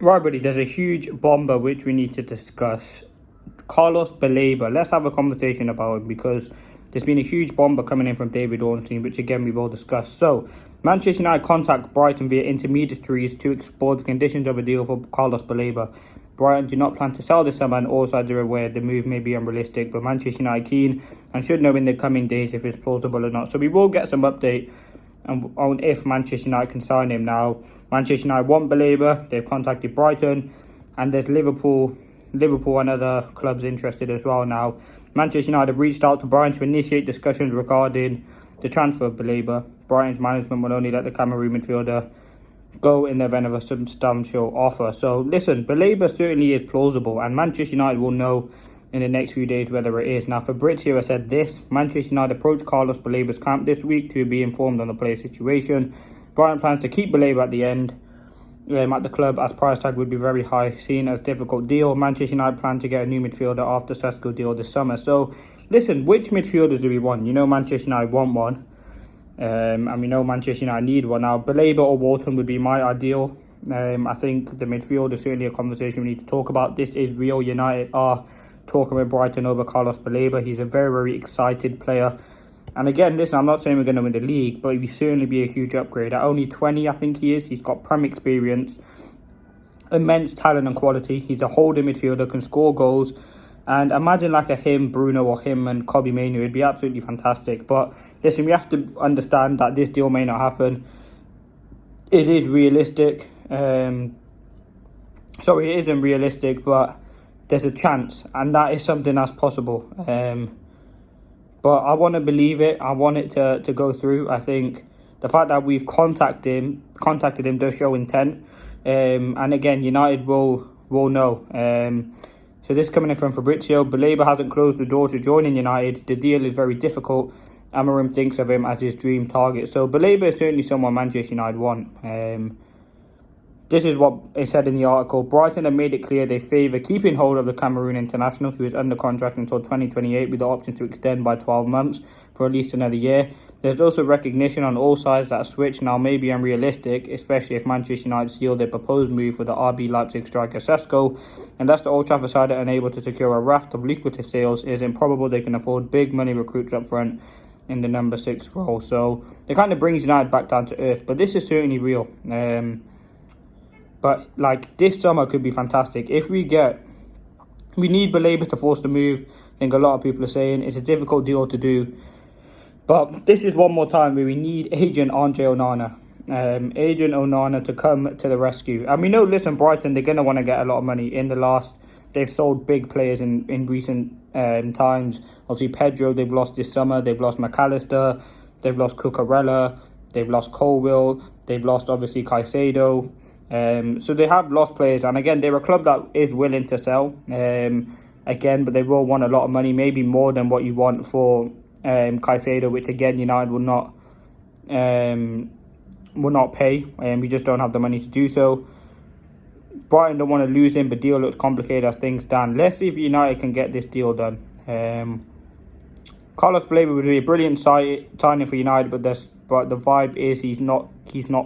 Right, buddy, there's a huge bomber which we need to discuss. Carlos Baleba. Let's have a conversation about him because there's been a huge bomber coming in from David Ornstein, which again we will discuss. So, Manchester United contact Brighton via intermediaries to explore the conditions of a deal for Carlos Baleba. Brighton do not plan to sell this summer, and all sides are aware the move may be unrealistic, but Manchester United keen and should know in the coming days if it's plausible or not. So we will get some update on if Manchester United can sign him. Now, Manchester United want Baleba, they've contacted Brighton, and there's Liverpool and other clubs interested as well. Now, Manchester United have reached out to Brighton to initiate discussions regarding the transfer of Baleba. Brighton's management will only let the Cameroon midfielder go in the event of a substantial offer. So listen, Baleba certainly is plausible, and Manchester United will know in the next few days whether it is. Now, Fabrizio has said this: Manchester United approached Carlos Baleba's camp this week to be informed on the player's situation. Brighton plans to keep Baleba at the end at the club, as price tag would be very high, seen as difficult deal. Manchester United plan to get a new midfielder after Sesko deal this summer. So listen, which midfielders do we want? You know, Manchester United want one, and we know Manchester United need one. Now, Baleba or Wharton would be my ideal. I think the midfield is certainly a conversation we need to talk about. This is real. United are talking with Brighton over Carlos Baleba. He's a very, very excited player. And again, listen, I'm not saying we're going to win the league, but he will certainly be a huge upgrade. At only 20, I think he is. He's got Prem experience, immense talent and quality. He's a holding midfielder, can score goals. And imagine like a him, Bruno, or him and Kobbie Mainoo. It'd be absolutely fantastic. But listen, we have to understand that this deal may not happen. It is realistic. It isn't realistic, but there's a chance. And that is something that's possible. But I want to believe it. I want it to go through. I think the fact that we've contacted him does show intent. And again, United will know. So this coming in from Fabrizio: Baleba hasn't closed the door to joining United. The deal is very difficult. Amorim thinks of him as his dream target. So Baleba is certainly someone Manchester United want. This is what it said in the article. Brighton have made it clear they favour keeping hold of the Cameroon international, who is under contract until 2028 with the option to extend by 12 months for at least another year. There's also recognition on all sides that a switch now may be unrealistic, especially if Manchester United seal their proposed move for the RB Leipzig striker Sesko. Unless the Old Trafford side are unable to secure a raft of lucrative sales, it is improbable they can afford big money recruits up front in the number 6 role. So it kind of brings United back down to earth, but this is certainly real. But like this summer could be fantastic. If we need Baleba to force the move. I think a lot of people are saying it's a difficult deal to do. But this is one more time where we need agent Andre Onana. Agent Onana to come to the rescue. And we know, listen, Brighton, they're going to want to get a lot of money. They've sold big players in recent times. Obviously, Pedro, they've lost this summer. They've lost McAllister. They've lost Cucurella. They've lost Colwill. They've lost, obviously, Caicedo. So they have lost players, and again, they're a club that is willing to sell. But they will want a lot of money, maybe more than what you want for Caicedo, which again United will not pay. We just don't have the money to do so. Brighton don't want to lose him, but deal looks complicated as things stand. Let's see if United can get this deal done. Carlos Baleba would be a brilliant signing for United, but the vibe is he's not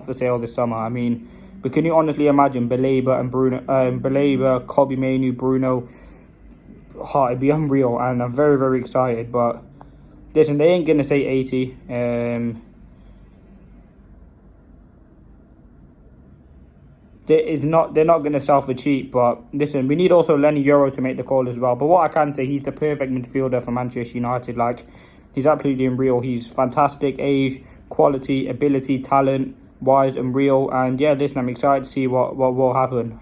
for sale this summer. I mean, but can you honestly imagine Baleba and Bruno, Baleba, Kobbie Mainoo, Bruno? Oh, it'd be unreal, and I'm very, very excited. But listen, they ain't gonna say 80. They're not gonna sell for cheap. But listen, we need also Lenny Yoro to make the call as well. But what I can say, he's the perfect midfielder for Manchester United. Like, he's absolutely unreal. He's fantastic, age, quality, ability, talent. Wise and real, and yeah, listen, I'm excited to see what will happen.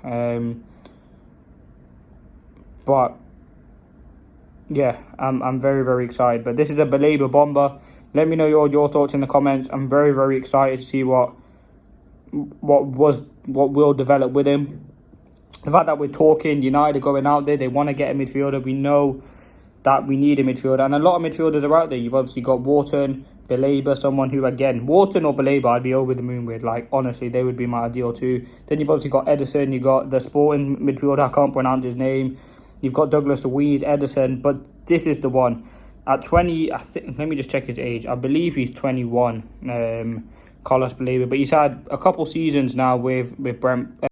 But yeah, I'm very, very excited. But this is a Baleba bomber. Let me know your thoughts in the comments. I'm very, very excited to see what will develop with him. The fact that we're talking, United are going out there, they want to get a midfielder. We know that we need a midfielder, and a lot of midfielders are out there. You've obviously got Wharton, Baleba, someone who, again, Wharton or Baleba, I'd be over the moon with. Like, honestly, they would be my ideal too. Then you've obviously got Ederson, you've got the Sporting midfielder, I can't pronounce his name. You've got Douglas Luiz, Ederson, but this is the one. At 20, I think, let me just check his age. I believe he's 21, Carlos Baleba, but he's had a couple seasons now with Brent.